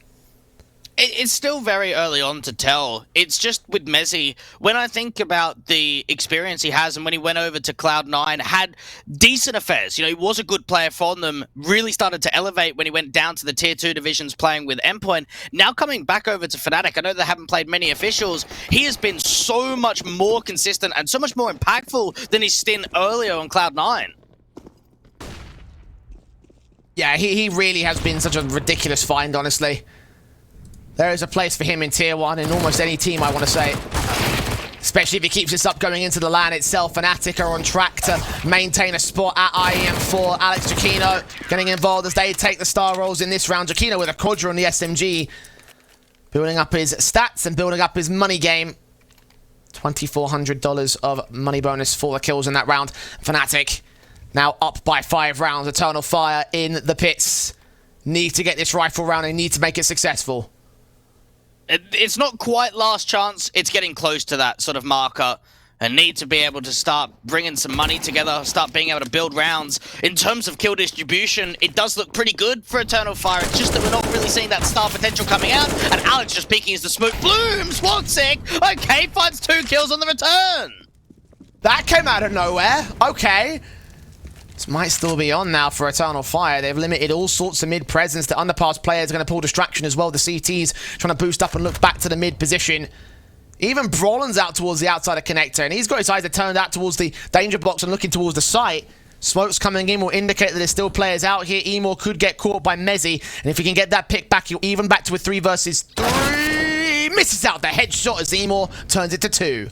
It's still very early on to tell. It's just with Messi, when I think about the experience he has and when he went over to Cloud9, had decent affairs. You know, he was a good player for them, really started to elevate when he went down to the Tier 2 divisions playing with Endpoint. Now coming back over to Fnatic, I know they haven't played many officials. He has been so much more consistent and so much more impactful than his stint earlier on Cloud9. Yeah, he really has been such a ridiculous find, honestly. There is a place for him in Tier 1 in almost any team, I want to say. Especially if he keeps this up going into the LAN itself. Fnatic are on track to maintain a spot at IEM Fall. Alex Giacchino getting involved as they take the star roles in this round. Giacchino with a quadra on the SMG. Building up his stats and building up his money game. $2,400 of money bonus for the kills in that round. Fnatic now up by 5 rounds. Eternal Fire in the pits. Need to get this rifle round. They need to make it successful. It's not quite last chance. It's getting close to that sort of marker. And need to be able to start bringing some money together, start being able to build rounds. In terms of kill distribution, it does look pretty good for Eternal Fire. It's just that we're not really seeing that star potential coming out. And Alex just peeking as the smoke blooms. Woxic, okay, finds 2 kills on the return. That came out of nowhere. Okay. This might still be on now for Eternal Fire. They've limited all sorts of mid presence. The underpass players are going to pull distraction as well. The CT's trying to boost up and look back to the mid position. Even Brawlin's out towards the outside of connector, and he's got his eyes turned out towards the danger box and looking towards the site. Smokes coming in will indicate that there's still players out here. Emor could get caught by Mezzi, and if he can get that pick back, he'll even back to a 3 versus 3. Misses out the headshot as Emor turns it to 2.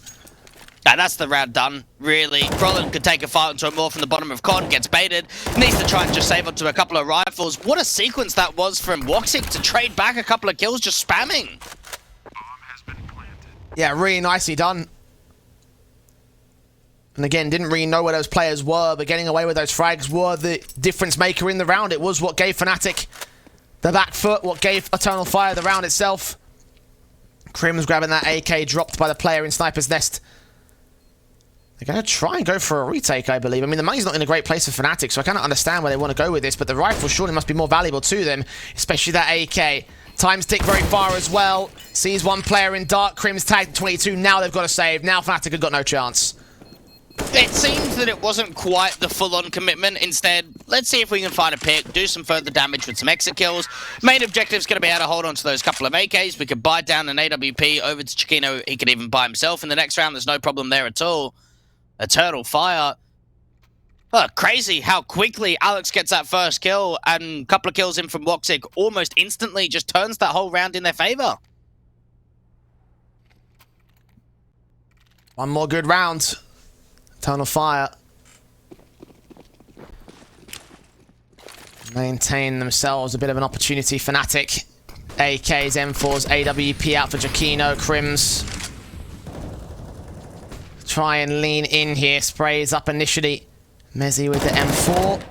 And that's the round done, really. Brawlin could take a fight into a more from the bottom of COD, gets baited, needs to try and just save onto a couple of rifles. What a sequence that was from Woxic to trade back a couple of kills, just spamming. Yeah, really nicely done. And again, didn't really know where those players were, but getting away with those frags were the difference maker in the round. It was what gave Fnatic the back foot, what gave Eternal Fire the round itself. Crim's grabbing that AK dropped by the player in Sniper's Nest. They're going to try and go for a retake, I believe. I mean, the money's not in a great place for Fnatic, so I cannot understand where they want to go with this, but the rifle surely must be more valuable to them, especially that AK. Times tick very far as well. Sees one player in dark. Crim's tagged 22. Now they've got to save. Now Fnatic have got no chance. It seems that it wasn't quite the full-on commitment. Instead, let's see if we can find a pick, do some further damage with some exit kills. Main objective's going to be able to hold on to those couple of AKs. We could buy down an AWP over to Giacchino. He could even buy himself in the next round. There's no problem there at all. Eternal Fire. Oh, crazy how quickly Alex gets that first kill, and a couple of kills in from Woxic almost instantly just turns that whole round in their favor. One more good round. Eternal Fire. Maintain themselves a bit of an opportunity. Fnatic. AKs, M4s, AWP out for Giacchino. Crims. Try and lean in here. Sprays up initially. Mezzi with the M4.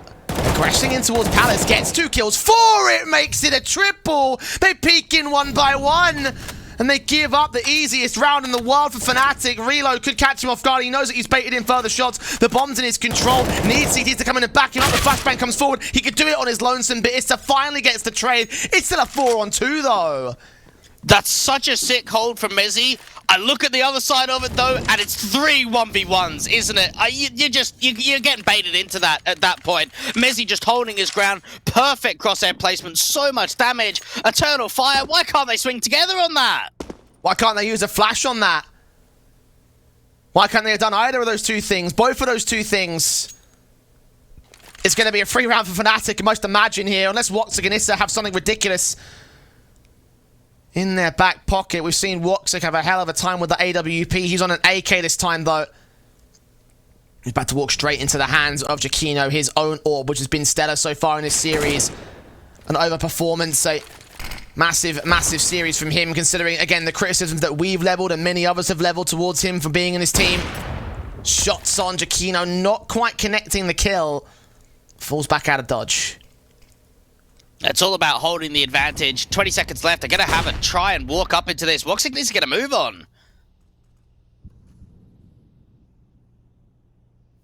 Aggressing in towards Palace. Gets 2 kills. 4! It makes it a triple! They peek in 1 by 1. And they give up the easiest round in the world for Fnatic. Reload could catch him off guard. He knows that he's baited in further shots. The bomb's in his control. Needs CTs to come in and back him up. The flashbang comes forward. He could do it on his lonesome, but Issa finally gets the trade. It's still a 4-on-2 though. That's such a sick hold from Mezzi. I look at the other side of it though, and it's 3 1v1s, isn't it? You're getting baited into that at that point. Mezzi just holding his ground. Perfect crosshair placement. So much damage. Eternal Fire. Why can't they swing together on that? Why can't they use a flash on that? Why can't they have done either of those 2 things? Both of those 2 things. It's going to be a free round for Fnatic, I must imagine here, unless Woxic and Issa have something ridiculous in their back pocket. We've seen Woxic have a hell of a time with the AWP. He's on an AK this time, though. He's about to walk straight into the hands of Giacchino, his own orb, which has been stellar so far in this series. An overperformance, a massive, massive series from him, considering, again, the criticisms that we've leveled and many others have leveled towards him for being in his team. Shots on Giacchino, not quite connecting the kill. Falls back out of dodge. It's all about holding the advantage. 20 seconds left. They're going to have a try and walk up into this. Woxic needs to get a move on.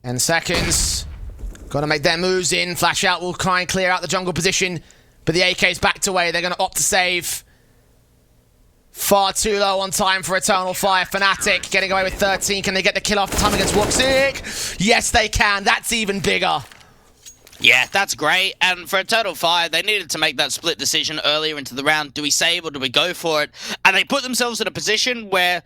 10 seconds. Got to make their moves in. Flash out will try and clear out the jungle position. But the AK's backed away. They're going to opt to save. Far too low on time for Eternal Fire. fnatic getting away with 13. Can they get the kill off the time against Woxic? Yes, they can. That's even bigger. Yeah, that's great. And for Eternal Fire, they needed to make that split decision earlier into the round. Do we save or do we go for it? And they put themselves in a position where,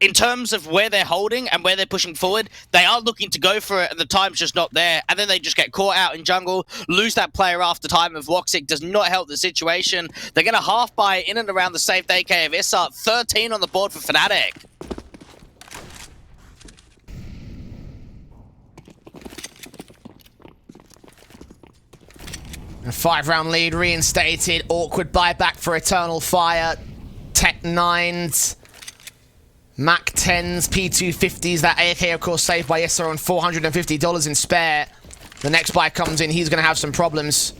in terms of where they're holding and where they're pushing forward, they are looking to go for it and the time's just not there. And then they just get caught out in jungle, lose that player after time of Woxic, does not help the situation. They're going to half buy in and around the saved AK of Issa. 13 on the board for fnatic. A 5-round lead reinstated. Awkward buyback for Eternal Fire. Tech 9s. Mac 10s, P250s. That AK, of course, saved by Issa on $450 in spare. The next buy comes in. He's going to have some problems.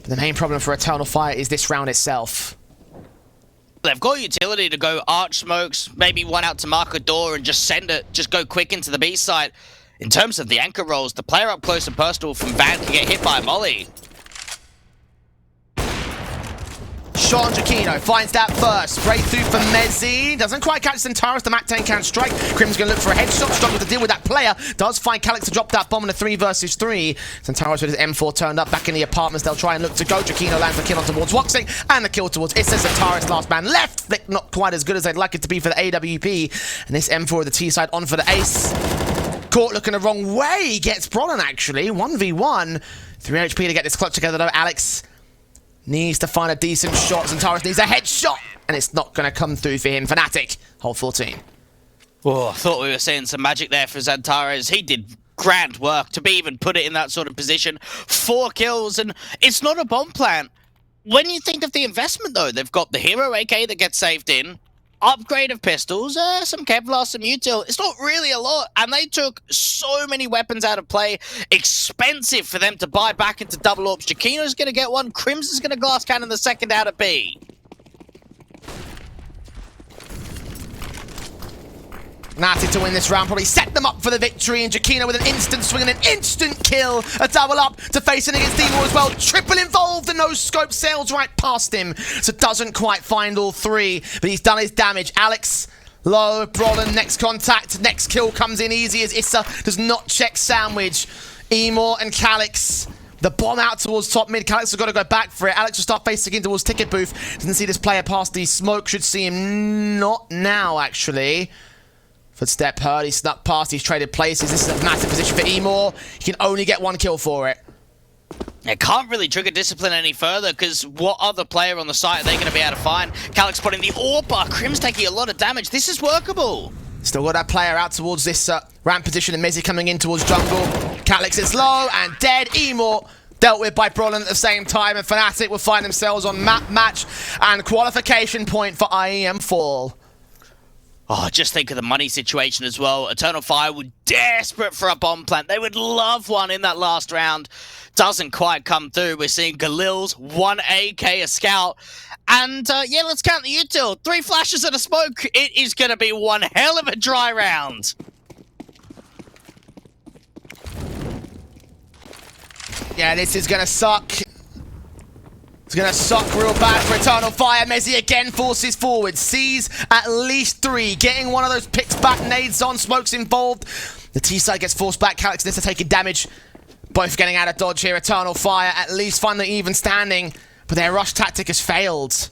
But the main problem for Eternal Fire is this round itself. They've got utility to go arch smokes, maybe one out to mark a door and just send it, just go quick into the B site. In terms of the anchor rolls, the player up close and personal from Van can get hit by a molly. Sean Giacchino finds that first. Breakthrough for Mezzi. Doesn't quite catch Centaurus. The Mac 10 can strike. Crim's going to look for a headshot. Struggle to deal with that player. Does find Calix to drop that bomb in a 3 versus 3. Centaurus with his M4 turned up. Back in the apartments. They'll try and look to go. Giacchino lands the kill on towards Woxic. And the kill towards Issa. Centaurus last man left. Flick not quite as good as they'd like it to be for the AWP. And this M4 of the T side on for the ace. Caught looking the wrong way. Gets Bronn actually. 1v1. 3 HP to get this clutch together though. Alex needs to find a decent shot. Centaurus needs a headshot. And it's not going to come through for him. fnatic, hold 14. Oh, I thought we were seeing some magic there for Centaurus. He did grand work to be even put it in that sort of position. 4 kills, and it's not a bomb plant. When you think of the investment, though, they've got the hero AK that gets saved in, upgrade of pistols, some Kevlar, some util. It's not really a lot, and they took so many weapons out of play. Expensive for them to buy back into double orbs. Giacchino's going to get one. Crimson's going to glass cannon the second out of B. Natty to win this round, probably set them up for the victory, and Giacchino with an instant swing and an instant kill. A double up to face it against Demo as well. Triple involved, and no scope sails right past him. So doesn't quite find all 3, but he's done his damage. Alex, low, Brolin, next contact. Next kill comes in easy as Issa does not check sandwich. Emor and Calix. The bomb out towards top mid. Calix has got to go back for it. Alex will start facing in towards ticket booth. Doesn't see this player past the smoke. Should see him not now, actually. Footstep heard, he snuck past, he's traded places. This is a massive position for Emor. He can only get 1 kill for it. It can't really trigger discipline any further, because what other player on the site are they going to be able to find? Calix putting the AWP, Crim's taking a lot of damage. This is workable. Still got that player out towards this ramp position, and Mezzi coming in towards jungle. Calix is low and dead. Emor dealt with by Brolin at the same time, and fnatic will find themselves on map match and qualification point for IEM Fall. Oh, just think of the money situation as well. Eternal Fire were desperate for a bomb plant. They would love one in that last round. Doesn't quite come through. We're seeing Galil's 1 AK, a scout. And yeah, let's count the util. 3 flashes and a smoke. It is going to be one hell of a dry round. Yeah, this is going to suck. It's going to suck real bad for Eternal Fire. Mezzi again forces forward. Sees at least 3. Getting one of those picks back. Nades on. Smoke's involved. The T-side gets forced back. Calix and Issa taking damage. Both getting out of dodge here. Eternal Fire at least find the even standing. But their rush tactic has failed.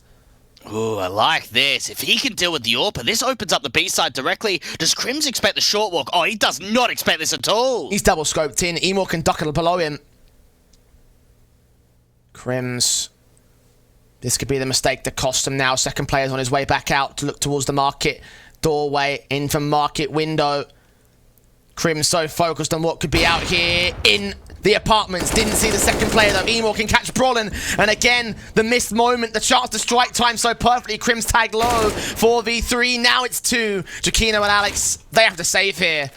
Ooh, I like this. If he can deal with the AWP, this opens up the B side directly. Does Crims expect the short walk? Oh, he does not expect this at all. He's double scoped in. Emor can duck it below him. Crims. This could be the mistake that cost him now. Second player's on his way back out to look towards the market doorway, in from market window. Crim so focused on what could be out here in the apartments. Didn't see the second player though. Emor can catch Brolin. And again, the missed moment, the chance to strike time so perfectly. Crim's tag low. 4v3, now it's 2. Giacchino and Alex, they have to save here.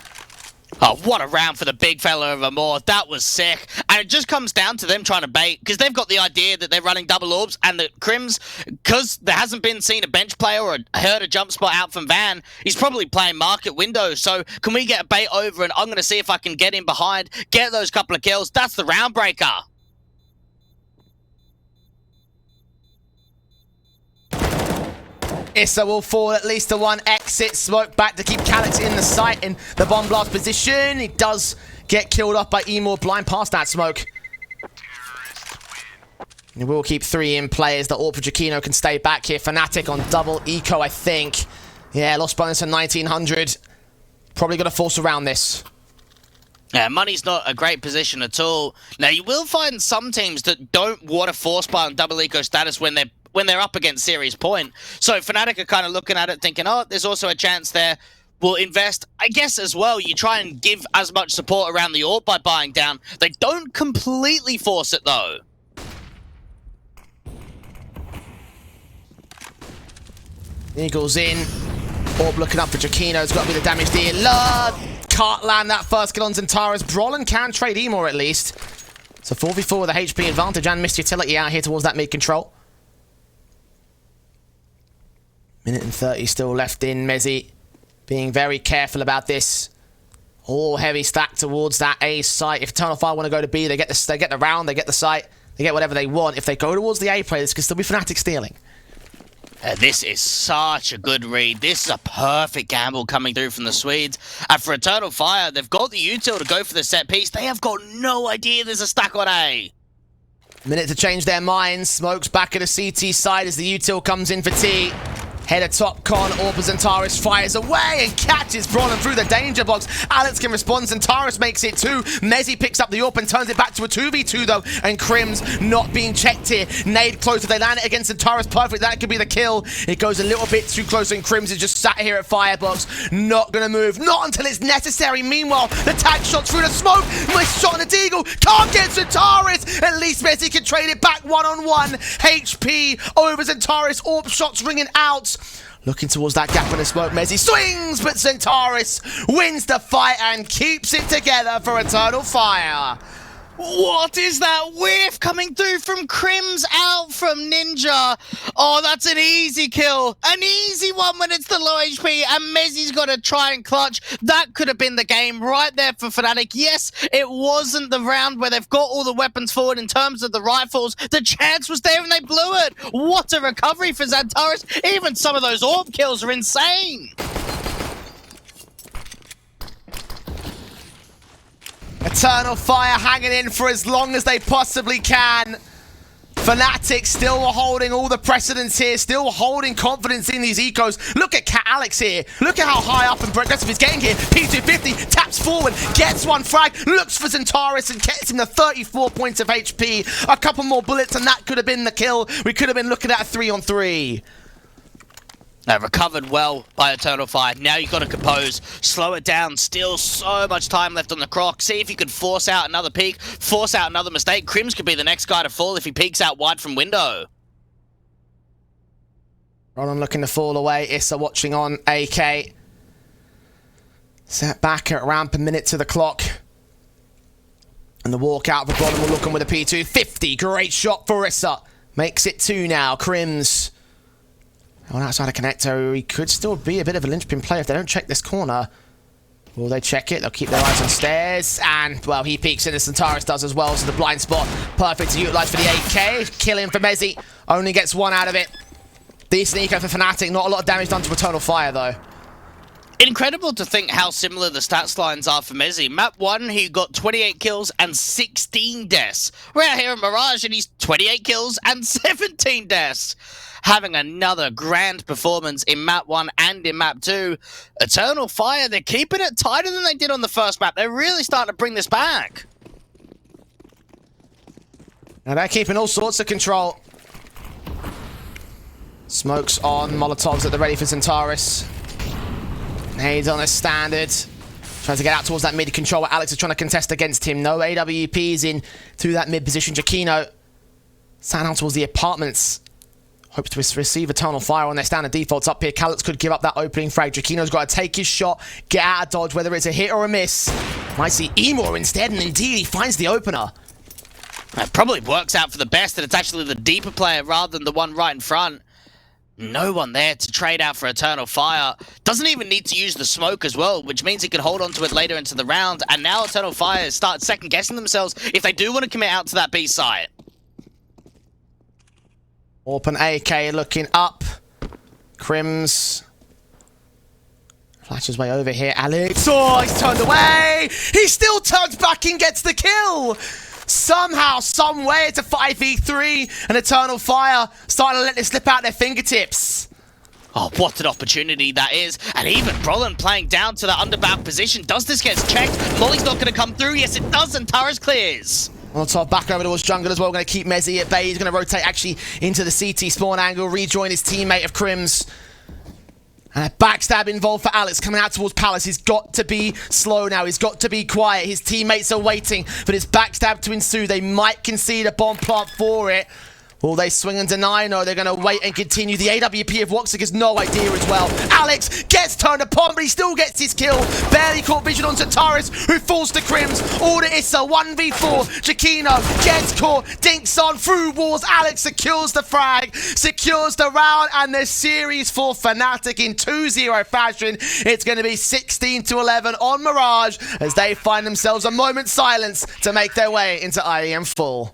Oh, what a round for the big fella of Amor. That was sick. And it just comes down to them trying to bait, because they've got the idea that they're running double orbs, and the Crims, because there hasn't been seen a bench player or heard a jump spot out from Van, he's probably playing market window. So can we get a bait over, and I'm going to see if I can get in behind, get those couple of kills. That's the round breaker. Issa will fall at least to one exit. Smoke back to keep Calix in the sight in the bomb blast position. He does get killed off by Emor, blind past that smoke. And we'll keep 3 in players. The AWP for Jakino can stay back here. fnatic on double eco, I think. Yeah, lost bonus of 1900. Probably going to force around this. Yeah, money's not a great position at all. Now, you will find some teams that don't want to force buy on double eco status when they're up against series point. So fnatic are kind of looking at it thinking, oh, there's also a chance there. We'll invest, I guess, as well. You try and give as much support around the AWP by buying down. They don't completely force it, though. Eagles in. AWP looking up for Jakino. It's got to be the damage dealer. Can't land that first kill on Xantares. Brolin can trade Emor at least. So 4v4 with a HP advantage and missed utility out here towards that mid control. Minute and 30 still left in. Mezzi being very careful about this. All heavy stack towards that A site. If Eternal Fire want to go to B, they get the round, they get the site, they get whatever they want. If they go towards the A play, this can still be fnatic stealing. This is such a good read. This is a perfect gamble coming through from the Swedes. And for Eternal Fire, they've got the util to go for the set piece. They have got no idea there's a stack on A. Minute to change their minds. Smokes back at the CT side as the util comes in for T. Header top con, Xantares fires away and catches Brolin through the danger box. Alex can respond, Xantares makes it 2. Mezzi picks up the AWP and turns it back to a 2v2 though, and Crims not being checked here. Nade close, if they land it against Xantares perfect, that could be the kill. It goes a little bit too close and Crims is just sat here at firebox, not gonna move, not until it's necessary. Meanwhile, the tag shot through the smoke, nice shot on the Deagle, can't get Xantares. At least Mezzi can trade it back one-on-one. HP over Xantares, AWP shots ringing out. Looking towards that gap in the smoke, Mezzi swings, but Xantares wins the fight and keeps it together for Eternal Fire. What is that whiff coming through from Crims out from Ninja? Oh, that's an easy kill. An easy one when it's the low HP and Mezzi's got to try and clutch. That could have been the game right there for fnatic. Yes, it wasn't the round where they've got all the weapons forward in terms of the rifles. The chance was there and they blew it. What a recovery for Xantares. Even some of those AWP kills are insane. Eternal Fire hanging in for as long as they possibly can. fnatic still holding all the precedence here, still holding confidence in these ecos. Look at Alex here. Look at how high up and progressive he's getting here. P250 taps forward, gets one frag, looks for Xantares and gets him the 34 points of HP. A couple more bullets and that could have been the kill. We could have been looking at a 3-on-3. Recovered well by Eternal Fire. Now you've got to compose, slow it down. Still so much time left on the clock. See if you could force out another peek, force out another mistake. Crims could be the next guy to fall if he peeks out wide from window. Ronan looking to fall away. Issa watching on AK. Set back at around per minute to the clock. And the walk out of the bottom will look on with a P250. Great shot for Issa. Makes it 2 now. Crims on outside of connector, he could still be a bit of a linchpin player if they don't check this corner. Will they check it? They'll keep their eyes on stairs. And, well, he peeks in as Xantares does as well. So the blind spot, perfect to utilise for the AK. Killing for Mezzi. Only gets 1 out of it. Decent eco for fnatic. Not a lot of damage done to Eternal Fire, though. Incredible to think how similar the stats lines are for Mezzi. Map 1, he got 28 kills and 16 deaths. We're out here in Mirage and he's 28 kills and 17 deaths. Having another grand performance in map 1 and in map 2. Eternal Fire, they're keeping it tighter than they did on the first map. They're really starting to bring this back. And they're keeping all sorts of control. Smokes on, Molotovs at the ready for Xantares. Nades on a standard. Tries to get out towards that mid control where Alex is trying to contest against him. No AWPs in through that mid position. Jakino sat down towards the apartments. Hopes to receive Eternal Fire on their standard defaults up here. Calix could give up that opening frag. Jakino's got to take his shot, get out of dodge, whether it's a hit or a miss. Might see Emor instead, and indeed he finds the opener. It probably works out for the best that it's actually the deeper player rather than the one right in front. No one there to trade out for Eternal Fire. Doesn't even need to use the smoke as well, which means he can hold on to it later into the round. And now Eternal Fire start second-guessing themselves if they do want to commit out to that B site. Open AK looking up. Crims flashes way over here. Alex. Oh, he's turned away. He still turns back and gets the kill. Somehow, some way, it's a 5v3, and Eternal Fire starting to let this slip out their fingertips. Oh, what an opportunity that is. And even Brolin playing down to that underbound position. Does this get checked? Molly's not going to come through. Yes, it does, and Tara's clears. On top, back over towards jungle as well. Going to keep Mezzy at bay. He's going to rotate actually into the CT spawn angle, rejoin his teammate of Crims. And a backstab involved for Alex coming out towards Palace. He's got to be slow now. He's got to be quiet. His teammates are waiting for this backstab to ensue. They might concede a bomb plant for it. Will they swing and deny? No, they're going to wait and continue. The AWP of Woxic has no idea as well. Alex gets turned upon, but he still gets his kill. Barely caught vision onto Taurus, who falls to Crims. All to Issa, 1v4. Chiquino gets caught, dinks on through walls. Alex secures the frag, secures the round, and the series for Fnatic in 2-0 fashion. It's going to be 16-11 on Mirage as they find themselves a moment's silence to make their way into IEM Fall.